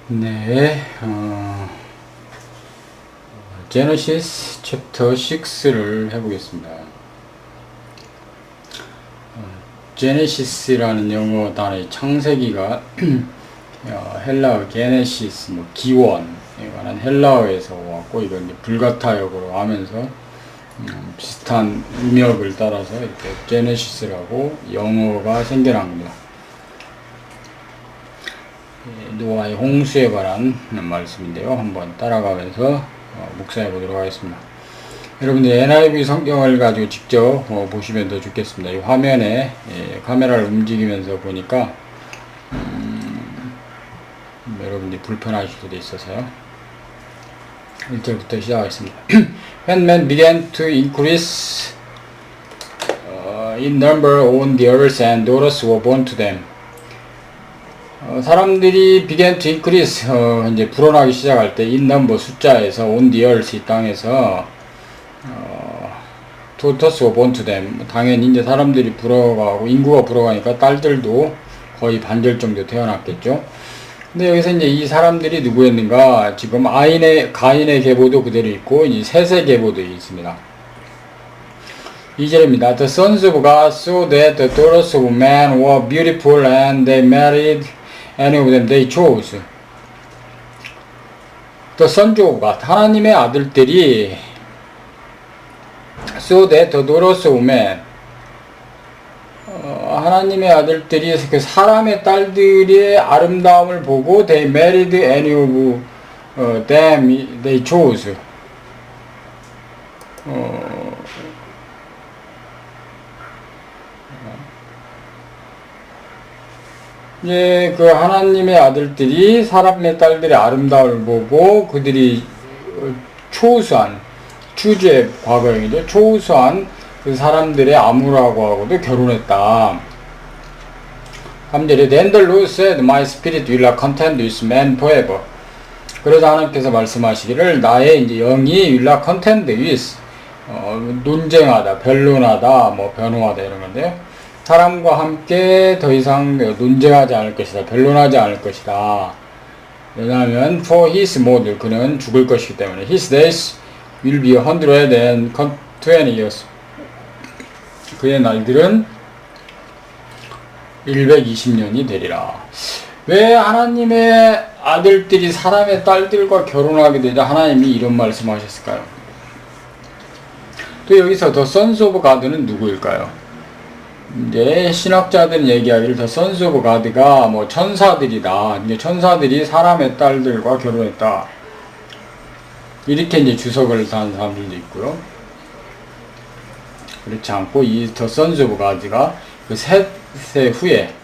네, 제너시스 챕터 6를 해보겠습니다. 제네시스라는 영어 단어의 창세기가 헬라어 게네시스, 기원에 관한 헬라어에서 왔고, 이걸 이제 불가타역으로 하면서 비슷한 음역을 따라서 이렇게 제네시스라고 영어가 생겨난 겁니다. 노아의 홍수에 관한 말씀인데요. 한번 따라가면서 묵상해 보도록 하겠습니다. 여러분들 NIV 성경을 가지고 직접 보시면 더 좋겠습니다. 이 화면에 카메라를 움직이면서 보니까 여러분들이 불편하실 수도 있어서요. 1절부터 시작하겠습니다. When men began to increase in number on the earth and daughters were born to them. 사람들이 began to increase, 이제 불어나기 시작할 때 in number 숫자에서 on the earth 이 땅에서 daughters were born to them. 당연히 이제 사람들이 불어가고 인구가 불어가니까 딸들도 거의 반절 정도 태어났겠죠. 근데 여기서 이제 이 사람들이 누구였는가? 지금 가인의 계보도 그대로 있고 이 셋의 계보도 있습니다. 2절입니다. The sons of God saw that the daughters of men were beautiful and they married any of them they chose. The sons of God, 하나님의 아들들이 saw that the daughters of men, 하나님의 아들들이 그 사람의 딸들의 아름다움을 보고 they married any of them they chose. 이제 그 하나님의 아들들이 사람의 딸들의 아름다움을 보고 그들이 초우수한, 추주의 과거형이죠. 초우수한 그 사람들의 아무라고 하고도 결혼했다. 3절에 Then the Lord said, My spirit will not contend with man forever. 그러자 하나님께서 말씀하시기를 나의 이제 영이 will not contend with, 논쟁하다, 변론하다, 변호하다 이런 건데요. 사람과 함께 더 이상 논쟁하지 않을 것이다. 변론하지 않을 것이다. 왜냐하면 for his mode, 그는 죽을 것이기 때문에 his days will be 120 years. 그의 날들은 120년이 되리라. 왜 하나님의 아들들이 사람의 딸들과 결혼하게 되자 하나님이 이런 말씀하셨을까요? 또 여기서 더 sons of God는 누구일까요? 이제 신학자들은 얘기하기를 더 sons of God가 천사들이다. 이제 천사들이 사람의 딸들과 결혼했다. 이렇게 이제 주석을 단 사람들도 있고요. 그렇지 않고 이 더 sons of God가 그 셋의 후에,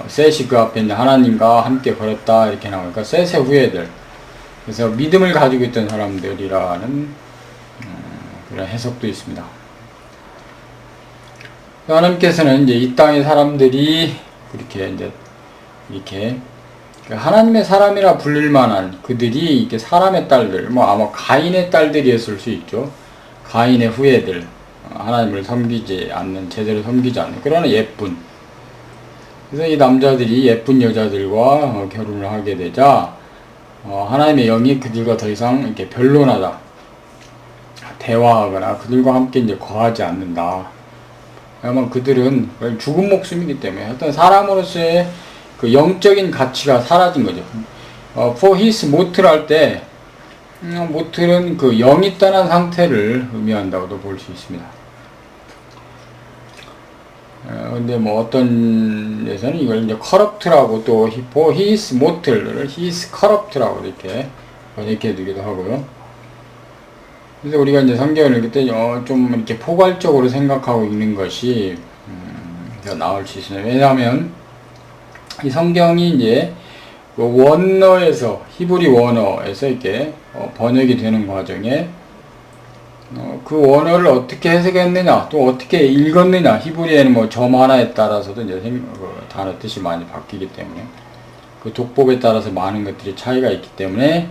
셋이 그 앞에 이제 하나님과 함께 걸었다 이렇게 나오니까 셋의 후예들. 그래서 믿음을 가지고 있던 사람들이라는 그런 해석도 있습니다. 하나님께서는 이제 이 땅의 사람들이 이렇게 하나님의 사람이라 불릴 만한 그들이 이렇게 사람의 딸들, 아마 가인의 딸들이었을 수 있죠. 가인의 후예들, 하나님을 섬기지 않는, 제대로 섬기지 않는 그러나 예쁜. 그래서 이 남자들이 예쁜 여자들과 결혼을 하게 되자 하나님의 영이 그들과 더 이상 이렇게 변론하다, 대화하거나 그들과 함께 이제 거하지 않는다. 왜냐면 그들은 죽은 목숨이기 때문에 어떤 사람으로서의 그 영적인 가치가 사라진 거죠. For his mortal 할 때 mortal은 그 영이 떠난 상태를 의미한다고도 볼 수 있습니다. 근데 어떤 데서는 이걸 이제 corrupt라고 또 for his mortal을 his corrupt라고 이렇게 번역해 두기도 하고요. 그래서 우리가 이제 성경을 읽을 때 좀 이렇게 포괄적으로 생각하고 읽는 것이 더 나을 수 있습니다. 왜냐하면 이 성경이 이제 원어에서 히브리 원어에서 이렇게 번역이 되는 과정에 그 원어를 어떻게 해석했느냐, 또 어떻게 읽었느냐, 히브리에는 점 하나에 따라서도 이제 단어 뜻이 많이 바뀌기 때문에 그 독법에 따라서 많은 것들이 차이가 있기 때문에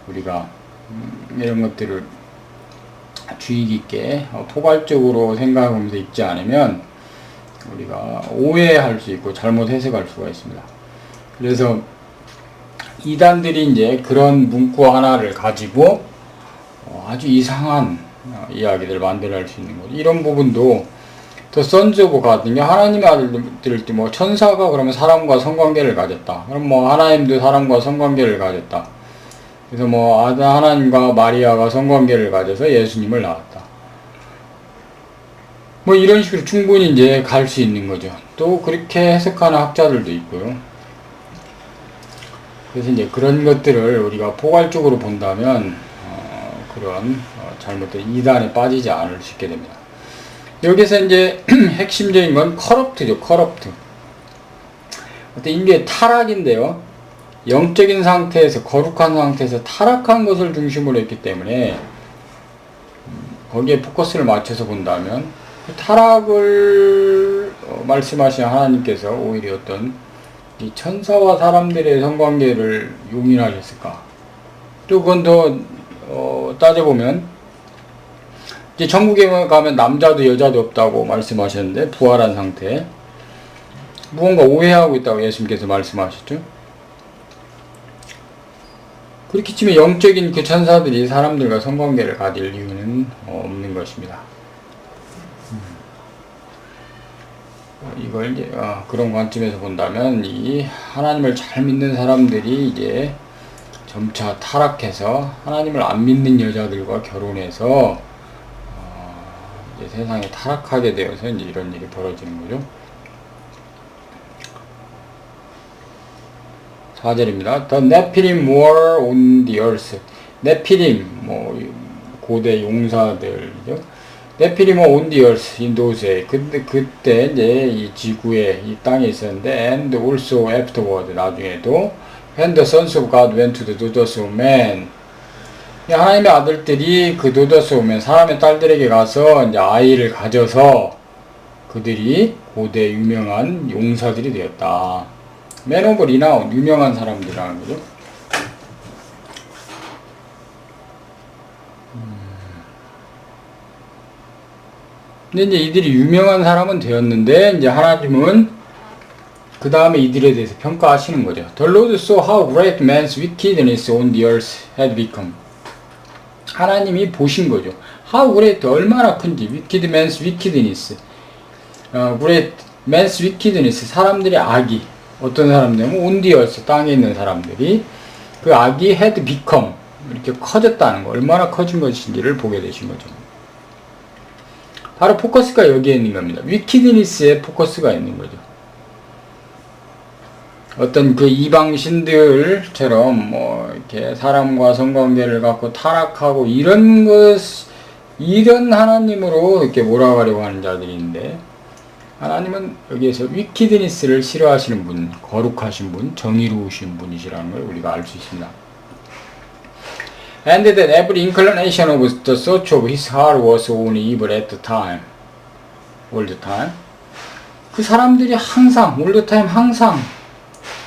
우리가 이런 것들을 주의 깊게 포괄적으로 생각하면서 읽지 않으면 우리가 오해할 수 있고 잘못 해석할 수가 있습니다. 그래서 이단들이 이제 그런 문구 하나를 가지고 아주 이상한 이야기들을 만들어낼 수 있는 거죠. 이런 부분도 더 선즈 오브 가드, 하나님의 아들들 뭐 천사가 그러면 사람과 성관계를 가졌다. 그럼 뭐 하나님도 사람과 성관계를 가졌다. 그래서 뭐 하나님과 마리아가 성관계를 가져서 예수님을 낳았다. 뭐 이런 식으로 충분히 이제 갈 수 있는 거죠. 또 그렇게 해석하는 학자들도 있고요. 그래서 이제 그런 것들을 우리가 포괄적으로 본다면 그런 잘못된 이단에 빠지지 않을 수 있게 됩니다. 여기서 이제 핵심적인 건 커럽트죠. 커럽트. 어떤 인류의 타락인데요. 영적인 상태에서 거룩한 상태에서 타락한 것을 중심으로 했기 때문에 거기에 포커스를 맞춰서 본다면 그 타락을 말씀하신 하나님께서 오히려 어떤 이 천사와 사람들의 성관계를 용인하셨을까? 또 그건 더 따져보면 이제 천국에 가면 남자도 여자도 없다고 말씀하셨는데 부활한 상태에 무언가 오해하고 있다고 예수님께서 말씀하셨죠. 그렇게 치면 영적인 그 천사들이 사람들과 성관계를 가질 이유는 없는 것입니다. 이걸 이제 그런 관점에서 본다면 이 하나님을 잘 믿는 사람들이 이제 점차 타락해서 하나님을 안 믿는 여자들과 결혼해서 이제 세상에 타락하게 되어서 이제 이런 일이 벌어지는 거죠. 4절입니다. The Nephilim were on the earth. 네피림, 뭐 고대 용사들이죠. 네피림 were on the earth in those days. 그때 이제 이 지구에 이 땅에 있었는데, and also afterward, 나중에도 when the sons of God went to the daughters of men. 하나님의 아들들이 그 daughters of men, 사람의 딸들에게 가서 이제 아이를 가져서 그들이 고대 유명한 용사들이 되었다. Men of renown, 유명한 사람들이라는 거죠. 근데 이제 이들이 유명한 사람은 되었는데, 이제 하나님은 그 다음에 이들에 대해서 평가하시는 거죠. The Lord saw how great man's wickedness on the earth had become. 하나님이 보신 거죠. How great, 얼마나 큰지. Wicked man's wickedness. great man's wickedness, 사람들의 악이. 어떤 사람들은 on the earth, 땅에 있는 사람들이 그 악이 had become, 이렇게 커졌다는 거, 얼마나 커진 것인지를 보게 되신 거죠. 바로 포커스가 여기에 있는 겁니다. wickedness에 포커스가 있는 거죠. 어떤 그 이방신들처럼 뭐 이렇게 사람과 성관계를 갖고 타락하고 이런 하나님으로 이렇게 몰아가려고 하는 자들인데, 하나님은 여기에서 위키드니스를 싫어하시는 분, 거룩하신 분, 정의로우신 분이시라는 걸 우리가 알 수 있습니다. And that every inclination of the thoughts of his heart was only evil at the time. All the time. 그 사람들이 항상, all the time, 항상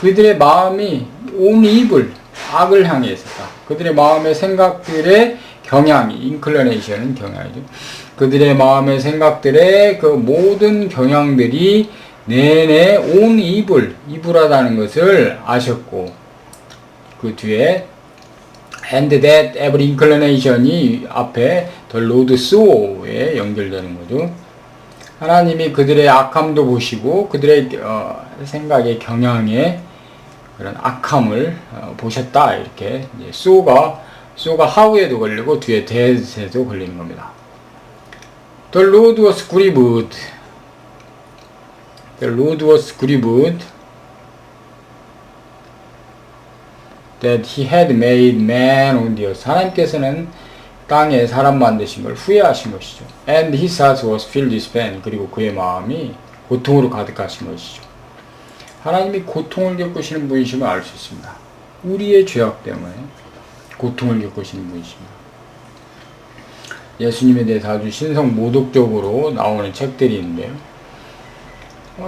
그들의 마음이 only evil, 악을 향해 있었다. 그들의 마음의 생각들의 경향이, inclination은 경향이죠. 그들의 마음의 생각들의 그 모든 경향들이 내내 only evil, evil하다는 것을 아셨고, 그 뒤에 and that every inclination이 앞에 the Lord saw에 연결되는 거죠. 하나님이 그들의 악함도 보시고 그들의 생각의 경향의 그런 악함을 보셨다. 이렇게 saw가 how에도 걸리고 뒤에 that에도 걸리는 겁니다. The Lord was grieved. The Lord was grieved that he had made man on the earth. 하나님께서는 땅에 사람 만드신 걸 후회하신 것이죠. And his heart was filled with pain. 그리고 그의 마음이 고통으로 가득하신 것이죠. 하나님이 고통을 겪으시는 분이심을 알 수 있습니다. 우리의 죄악 때문에 고통을 겪으시는 분이십니다. 예수님에 대해서 아주 신성 모독적으로 나오는 책들이 있는데요.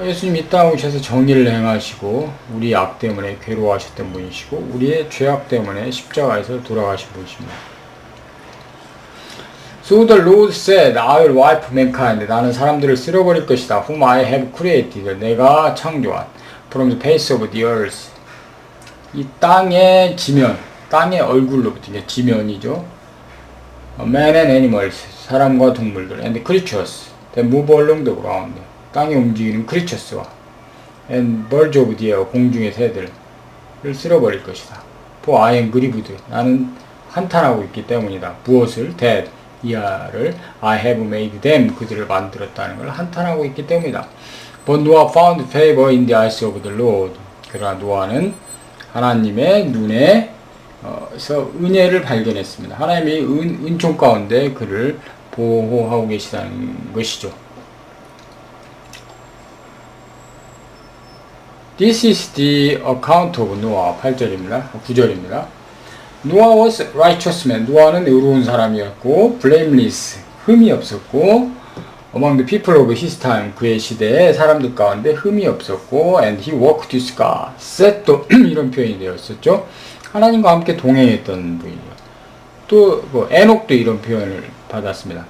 예수님 이 땅에 오셔서 정의를 행하시고 우리의 악 때문에 괴로워하셨던 분이시고 우리의 죄악 때문에 십자가에서 돌아가신 분이십니다. So the Lord said, I will wipe mankind. 나는 사람들을 쓸어버릴 것이다. Whom I have created. 내가 창조한. From the face of the earth. 이 땅의 지면, 땅의 얼굴로부터 이게 지면이죠. Man and animals, 사람과 동물들, and creatures that move along the ground, 땅에 움직이는 creatures와 and birds of the air, 공중의 새들을 쓸어버릴 것이다. For I am grieved, 나는 한탄하고 있기 때문이다. 무엇을? That, 이하를 I have made them, 그들을 만들었다는 걸 한탄하고 있기 때문이다. But Noah found favor in the eyes of the Lord. 그러나 노아는 하나님의 눈에 서 은혜를 발견했습니다. 하나님이 은총 가운데 그를 보호하고 계시다는 것이죠. This is the account of Noah. 8절입니다. 9절입니다. Noah was righteous man. 노아는 의로운 사람이었고, blameless, 흠이 없었고, among the people of his time, 그의 시대의 사람들 가운데 흠이 없었고, and he walked with God. 셋도 이런 표현이 되었었죠. 하나님과 함께 동행했던 분이죠. 또 에녹도 이런 표현을 받았습니다.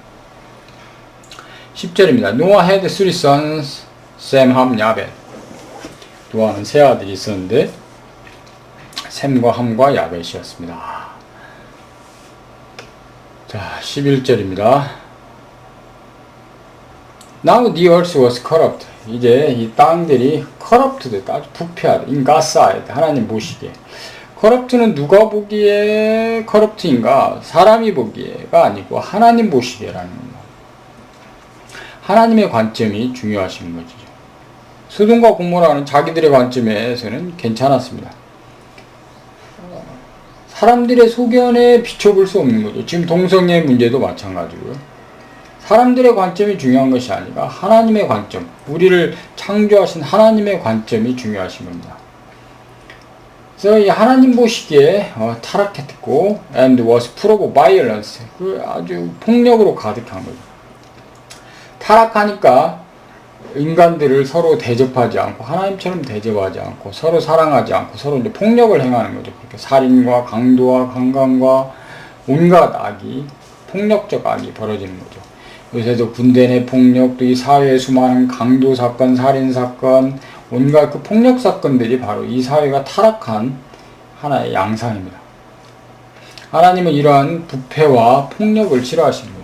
10절입니다. Noah had three sons, Sem, Ham, 야벳. 노아는 세 아들이 있었는데 셈과 함과 야벳이었습니다. 자, 11절입니다. Now the earth was corrupt. 이제 이 땅들이 corrupted, 아주 부패하다. in God's sight, 하나님 보시기에. corrupt는 누가 보기에 corrupt인가? 사람이 보기에가 아니고 하나님 보시기에라는 겁니다. 하나님의 관점이 중요하신 거죠. 소돔과 고모라는 자기들의 관점에서는 괜찮았습니다. 사람들의 소견에 비춰볼 수 없는 거죠. 지금 동성애의 문제도 마찬가지고요. 사람들의 관점이 중요한 것이 아니라 하나님의 관점, 우리를 창조하신 하나님의 관점이 중요하신 겁니다. 그래서 이 하나님 보시기에 타락했고 and was full of violence, 아주 폭력으로 가득한 거죠. 타락하니까 인간들을 서로 대접하지 않고 하나님처럼 대접하지 않고 서로 사랑하지 않고 서로 이제 폭력을 행하는 거죠. 그렇게 살인과 강도와 강간과 온갖 악이, 폭력적 악이 벌어지는 거죠. 요새도 군대 내 폭력도, 이 사회에 수많은 강도 사건, 살인 사건, 온갖 그 폭력 사건들이 바로 이 사회가 타락한 하나의 양상입니다. 하나님은 이러한 부패와 폭력을 싫어하시는 거죠.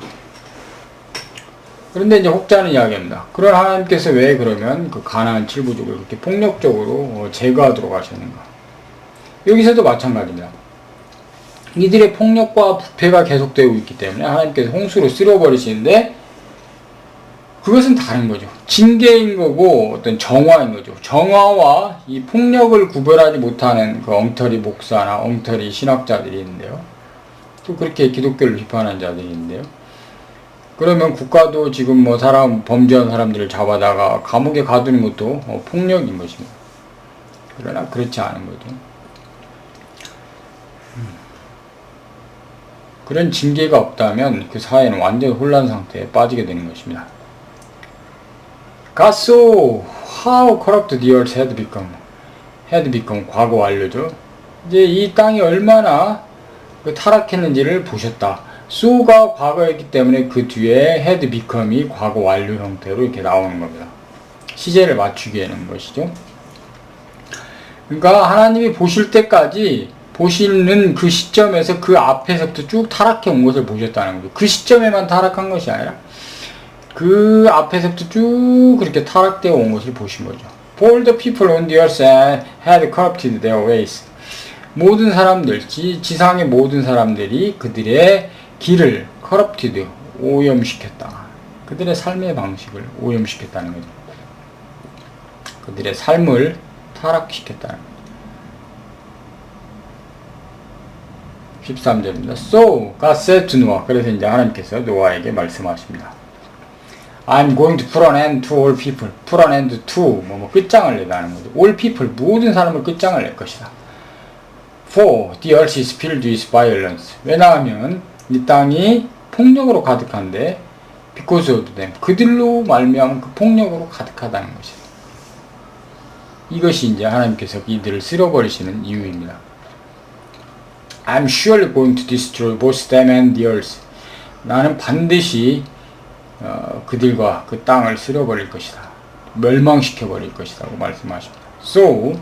그런데 이제 혹자는 이야기합니다. 그런 하나님께서 왜 그러면 그 가나안 7부족을 그렇게 폭력적으로 제거하도록 하셨는가? 여기서도 마찬가지입니다. 이들의 폭력과 부패가 계속되고 있기 때문에 하나님께서 홍수로 쓸어버리시는데 그것은 다른 거죠. 징계인 거고 어떤 정화인 거죠. 정화와 이 폭력을 구별하지 못하는 그 엉터리 목사나 엉터리 신학자들이 있는데요. 또 그렇게 기독교를 비판하는 자들이 있는데요. 그러면 국가도 지금 뭐 범죄한 사람들을 잡아다가 감옥에 가두는 것도 폭력인 것입니다. 그러나 그렇지 않은 거죠. 그런 징계가 없다면 그 사회는 완전 혼란 상태에 빠지게 되는 것입니다. God saw how corrupt the earth had become. 과거 완료죠. 이제 이 땅이 얼마나 타락했는지를 보셨다. saw가 과거였기 때문에 그 뒤에 had become이 과거 완료 형태로 이렇게 나오는 겁니다. 시제를 맞추게 하는 것이죠. 그러니까 하나님이 보실 때까지 보시는 그 시점에서 그 앞에서부터 쭉 타락해 온 것을 보셨다는 거죠. 그 시점에만 타락한 것이 아니라 그 앞에서부터 쭉 그렇게 타락되어 온 것을 보신 거죠. For the people on the earth had corrupted their ways. 모든 사람들, 지상의 모든 사람들이 그들의 길을 corrupted, 오염시켰다. 그들의 삶의 방식을 오염시켰다는 거죠. 그들의 삶을 타락시켰다는 거죠. 13절입니다. So God said to Noah. 그래서 이제 하나님께서 노아에게 말씀하십니다. I'm going to put an end to all people. put an end to 끝장을 내다는 거죠. all people, 모든 사람을 끝장을 낼 것이다. For the earth is filled with violence. 왜냐하면 이 땅이 폭력으로 가득한데 because of them. 그들로 말미암은 그 폭력으로 가득하다는 것이다. 이것이 이제 하나님께서 이들을 쓸어버리시는 이유입니다. I'm surely going to destroy both them and the earth. 나는 반드시 그들과 그 땅을 쓸어버릴 것이다. 멸망시켜버릴 것이라고 말씀하십니다. So,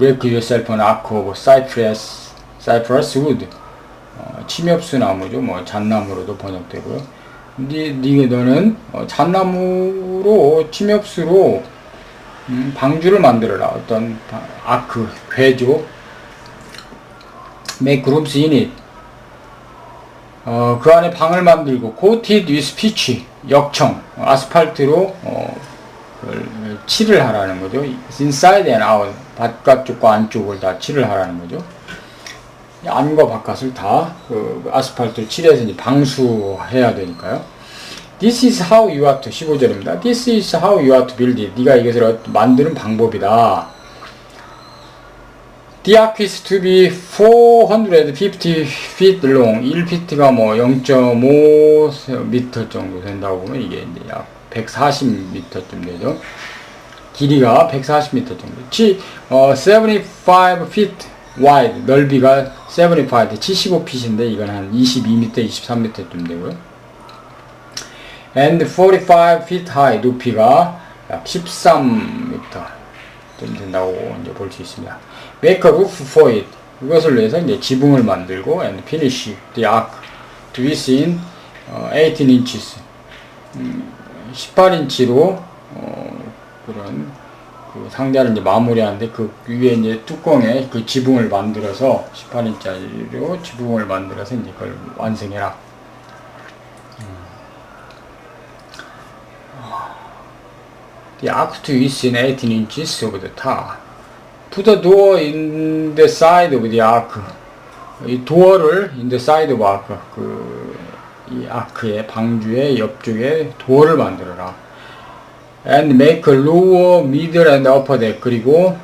Make yourself an ark of cypress wood. 침엽수 나무죠. 뭐 잣나무로도 번역되고요. 너는 잣나무로 침엽수로 방주를 만들어라. 어떤 아크, 궤죠. Make rooms in it. 그 안에 방을 만들고 coated with pitch, 역청, 아스팔트로 칠을 하라는 거죠. inside and out, 바깥쪽과 안쪽을 다 칠을 하라는 거죠. 안과 바깥을 다 아스팔트로 칠해서 이제 방수해야 되니까요. This is how you have to, 15절입니다. This is how you have to build it. 네가 이것을 만드는 방법이다. The ark is to be 450 feet long. 1피트가 뭐 0.5m 정도 된다고 보면 이게 이제 약 140m쯤 되죠. 길이가 140m 정도. 75 feet wide. 넓이가 75feet인데 이건 한 22m, 23m쯤 되고요. And 45 feet high. 높이가 약 13m 좀 된다고 이제 볼 수 있습니다. Make a roof for it. 이것을 위해서 이제 지붕을 만들고 and finish the ark to within 18 inches. 18인치로 그런 그 상자를 이제 마무리하는데 그 위에 이제 뚜껑에 그 지붕을 만들어서 18인치로 지붕을 만들어서 이제 그걸 완성해라. The ark to within 18 inches of the top. Put a door in the side of the ark. 이 도어를 in the side of ark. 이 아크의 방주의 옆쪽에 도어를 만들어라. And make a lower, middle, and upper deck. 그리고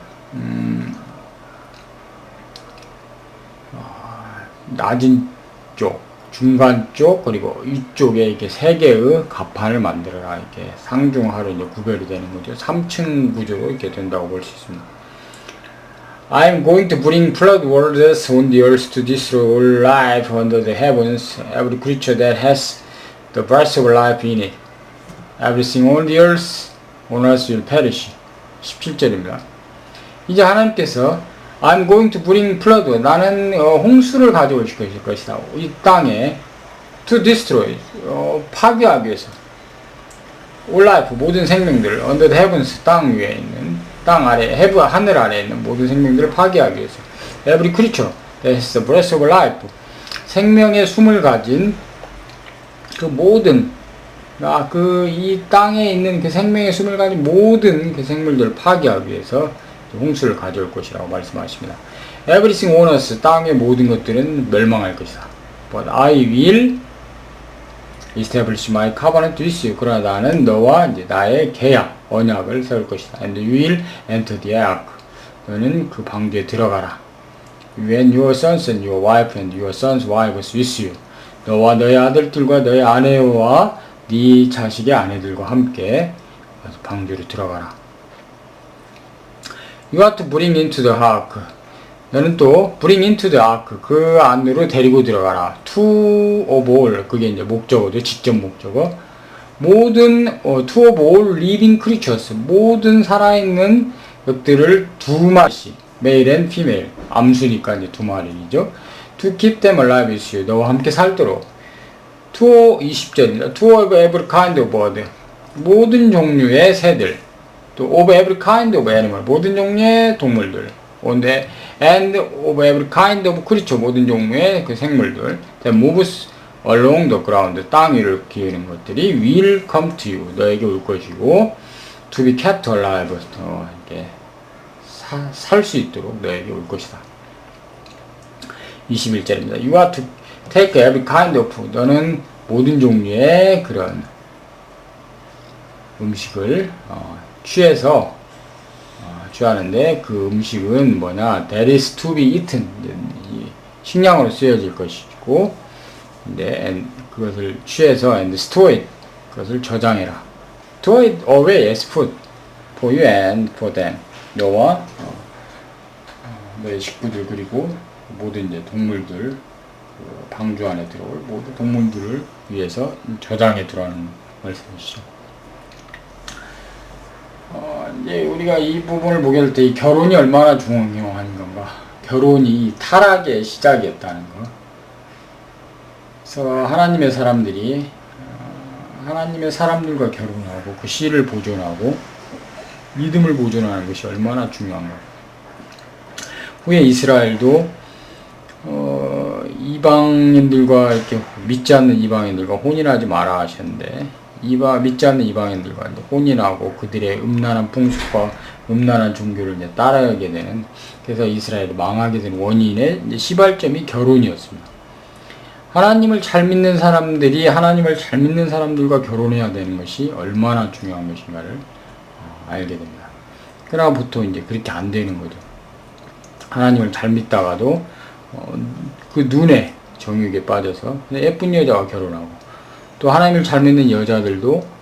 낮은 쪽, 중간 쪽, 그리고 위쪽에 이렇게 세 개의 갑판을 만들어라. 이렇게 상중하로 이제 구별이 되는 거죠. 3층 구조로 이렇게 된다고 볼 수 있습니다. I am going to bring flood waters on the earth to destroy all life under the heavens, every creature that has the breath of life in it. Everything on the earth will perish. 17절입니다. 이제 하나님께서 I'm going to bring flood. 나는 홍수를 가져올 것이다. 이 땅에 to destroy. 파괴하기 위해서. all life. 모든 생명들. under the heavens. 땅 위에 있는. 땅 아래, 하늘 아래에 있는 모든 생명들을 파괴하기 위해서. Every creature that has the breath of life. 생명의 숨을 가진 그 모든, 이 땅에 있는 그 생명의 숨을 가진 모든 그 생물들을 파괴하기 위해서 홍수를 가져올 것이라고 말씀하십니다. Everything on us, 땅의 모든 것들은 멸망할 것이다. But I will establish my covenant with you. 그러나 나는 너와 이제 나의 계약, 언약을 세울 것이다. And you will enter the ark. 너는 그 방주에 들어가라. When your sons and your wife and your sons' wives with you. 너와 너의 아들들과 너의 아내와 네 자식의 아내들과 함께 방주로 들어가라. You have to bring into the ark. 너는 또 bring into the ark. 그 안으로 데리고 들어가라. To of all. 그게 이제 목적어죠. 직접 목적어. 모든 to of all living creatures. 모든 살아있는 것들을 두 마리씩. male and female. 암수니까 이제 두 마리죠. To keep them alive with you. 너와 함께 살도록. To 20절입니다. To of every kind of bird. 모든 종류의 새들. 또 of every kind of animal. 모든 종류의 동물들. and of every kind of creature. 모든 종류의 그 생물들. that moves along the ground. 땅 위를 기르는 것들이 will come to you. 너에게 올 것이고 to be kept alive. 이렇게 살 수 있도록 너에게 올 것이다. 21절입니다. You are to take every kind of food. 너는 모든 종류의 그런 음식을 취해서 취하는데 그 음식은 뭐냐? That is to be eaten. 식량으로 쓰여질 것이고, and 그것을 취해서 and store it. 그것을 저장해라. Store it away as food for you and for them. 너와 너의 식구들 그리고 모든 이제 동물들 그 방주 안에 들어올 모든 동물들을 위해서 저장해 두라는 말씀이시죠. 이제 우리가 이 부분을 보게 될 때 이 결혼이 얼마나 중요한가 결혼이 타락의 시작이었다는 거. 그래서 하나님의 사람들이 하나님의 사람들과 결혼하고 그 씨를 보존하고 믿음을 보존하는 것이 얼마나 중요한가. 후에 이스라엘도 이방인들과 이렇게 믿지 않는 이방인들과 혼인하지 마라 하셨는데 믿지 않는 이방인들과 이제 혼인하고 그들의 음란한 풍습과 음란한 종교를 이제 따라가게 되는, 그래서 이스라엘이 망하게 된 원인의 이제 시발점이 결혼이었습니다. 하나님을 잘 믿는 사람들이 하나님을 잘 믿는 사람들과 결혼해야 되는 것이 얼마나 중요한 것인가를 알게 됩니다. 그러나 보통 이제 그렇게 안 되는 거죠. 하나님을 잘 믿다가도 그 눈에 정욕에 빠져서 예쁜 여자와 결혼하고, 또 하나님을 잘 믿는 여자들도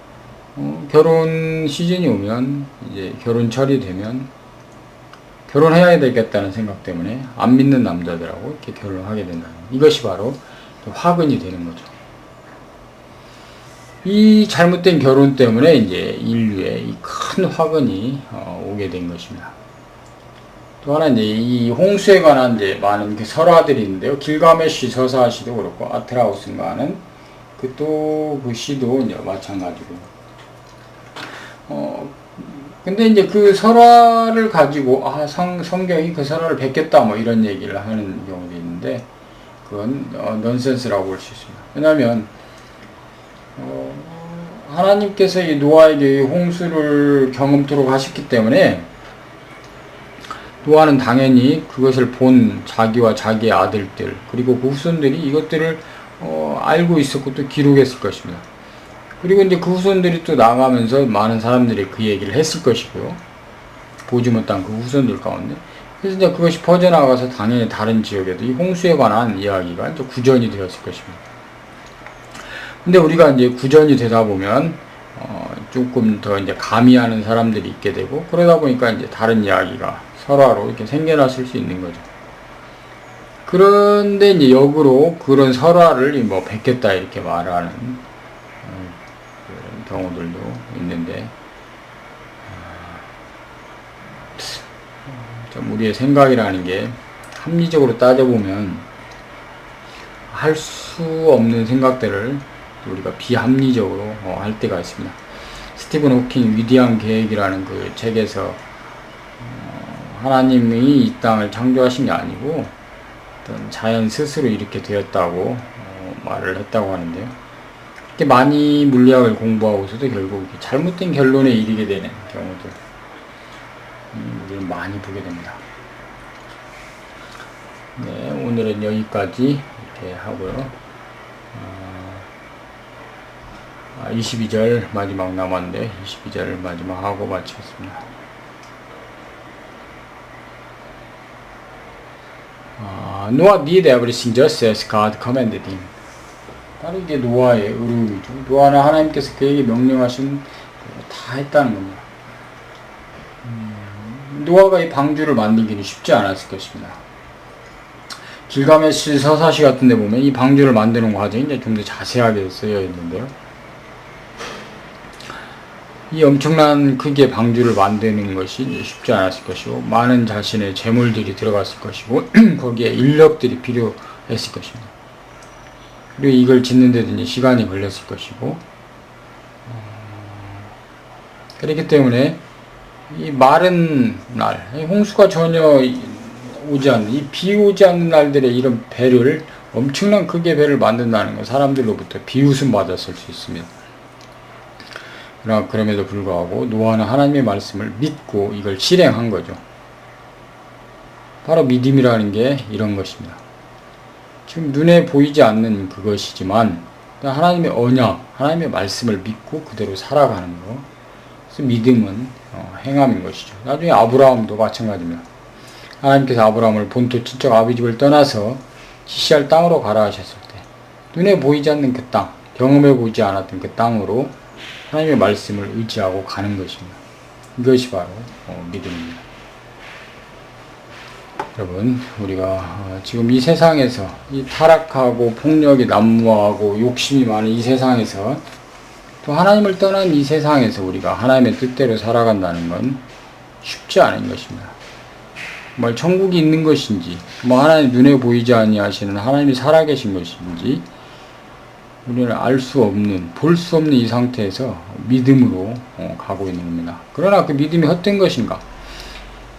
결혼 시즌이 오면 이제 결혼철이 되면 결혼해야 되겠다는 생각 때문에 안 믿는 남자들하고 이렇게 결혼을 하게 된다는, 이것이 바로 화근이 되는 거죠. 이 잘못된 결혼 때문에 이제 인류에 이 큰 화근이 오게 된 것입니다. 또 하나 이제 이 홍수에 관한 이제 많은 그 설화들이 있는데요. 길가메시 서사시도 그렇고 아트라우스인가 하는 그 시도 이제 마찬가지고. 근데 이제 그 설화를 가지고 성경이 그 설화를 베꼈다 뭐 이런 얘기를 하는 경우도 있는데 그건 넌센스라고 볼 수 있습니다. 왜냐하면 하나님께서 이 노아에게 홍수를 경험토록 하셨기 때문에 노아는 당연히 그것을 본 자기와 자기의 아들들 그리고 그 후손들이 이것들을 알고 있었고 또 기록했을 것입니다. 그리고 이제 그 후손들이 또 나가면서 많은 사람들이 그 얘기를 했을 것이고요. 보지 못한 그 후손들 가운데. 그래서 이제 그것이 퍼져나가서 당연히 다른 지역에도 이 홍수에 관한 이야기가 이제 구전이 되었을 것입니다. 근데 우리가 이제 구전이 되다 보면 조금 더 이제 가미하는 사람들이 있게 되고, 그러다 보니까 이제 다른 이야기가 설화로 이렇게 생겨났을 수 있는 거죠. 그런데 이제 역으로 그런 설화를 뭐 베꼈다 이렇게 말하는 그런 경우들도 있는데, 좀 우리의 생각이라는 게 합리적으로 따져보면 할 수 없는 생각들을 우리가 비합리적으로 할 때가 있습니다. 스티븐 호킹 위대한 계획이라는 그 책에서 하나님이 이 땅을 창조하신 게 아니고 어떤 자연 스스로 이렇게 되었다고 말을 했다고 하는데요. 이렇게 많이 물리학을 공부하고서도 결국 잘못된 결론에 이르게 되는 경우들 우리는 많이 보게 됩니다. 네, 오늘은 여기까지 이렇게 하고요. 22절 마지막 남았는데 22절 마지막 하고 마치겠습니다. Noah did everything just as God commanded him. 바로 이게 노아의 의로움이죠. 노아는 하나님께서 그에게 명령하신 다 했다는 겁니다. 노아가 이 방주를 만들기는 쉽지 않았을 것입니다. 길가메시 서사시 같은 데 보면 이 방주를 만드는 과정이 이제 좀 더 자세하게 쓰여 있는데요. 이 엄청난 크기의 방주를 만드는 것이 쉽지 않았을 것이고, 많은 자신의 재물들이 들어갔을 것이고, 거기에 인력들이 필요했을 것입니다. 그리고 이걸 짓는 데도 이제 시간이 걸렸을 것이고, 그렇기 때문에 이 마른 날, 홍수가 전혀 오지 않는, 이 비 오지 않는 날들에 이런 배를, 엄청난 크기의 배를 만든다는 건 사람들로부터 비웃음 받았을 수 있습니다. 그러나 그럼에도 불구하고 노아는 하나님의 말씀을 믿고 이걸 실행한 거죠. 바로 믿음이라는 게 이런 것입니다. 지금 눈에 보이지 않는 그것이지만 하나님의 언약, 하나님의 말씀을 믿고 그대로 살아가는 거. 그래서 믿음은 행함인 것이죠. 나중에 아브라함도 마찬가지입니다. 하나님께서 아브라함을 본토 친척 아비 집을 떠나서 지시할 땅으로 가라 하셨을 때 눈에 보이지 않는 그 땅, 경험해 보지 않았던 그 땅으로 하나님의 말씀을 의지하고 가는 것입니다. 이것이 바로 믿음입니다. 여러분, 우리가 지금 이 세상에서 이 타락하고 폭력이 난무하고 욕심이 많은 이 세상에서, 또 하나님을 떠난 이 세상에서 우리가 하나님의 뜻대로 살아간다는 건 쉽지 않은 것입니다. 정말 천국이 있는 것인지, 뭐 하나님 눈에 보이지 아니하시는 하나님이 살아계신 것인지 우리는 알 수 없는, 볼 수 없는 이 상태에서 믿음으로 가고 있는 겁니다. 그러나 그 믿음이 헛된 것인가?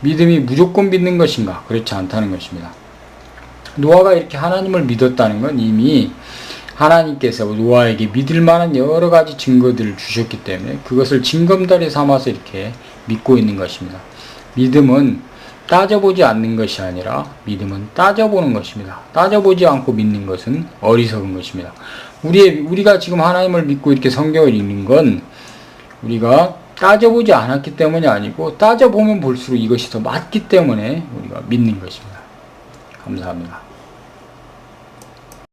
믿음이 무조건 믿는 것인가? 그렇지 않다는 것입니다. 노아가 이렇게 하나님을 믿었다는 건 이미 하나님께서 노아에게 믿을 만한 여러 가지 증거들을 주셨기 때문에 그것을 징검다리 삼아서 이렇게 믿고 있는 것입니다. 믿음은 따져보지 않는 것이 아니라 믿음은 따져보는 것입니다. 따져보지 않고 믿는 것은 어리석은 것입니다. 우리가 지금 하나님을 믿고 이렇게 성경을 읽는 건 우리가 따져보지 않았기 때문이 아니고 따져보면 볼수록 이것이 더 맞기 때문에 우리가 믿는 것입니다. 감사합니다.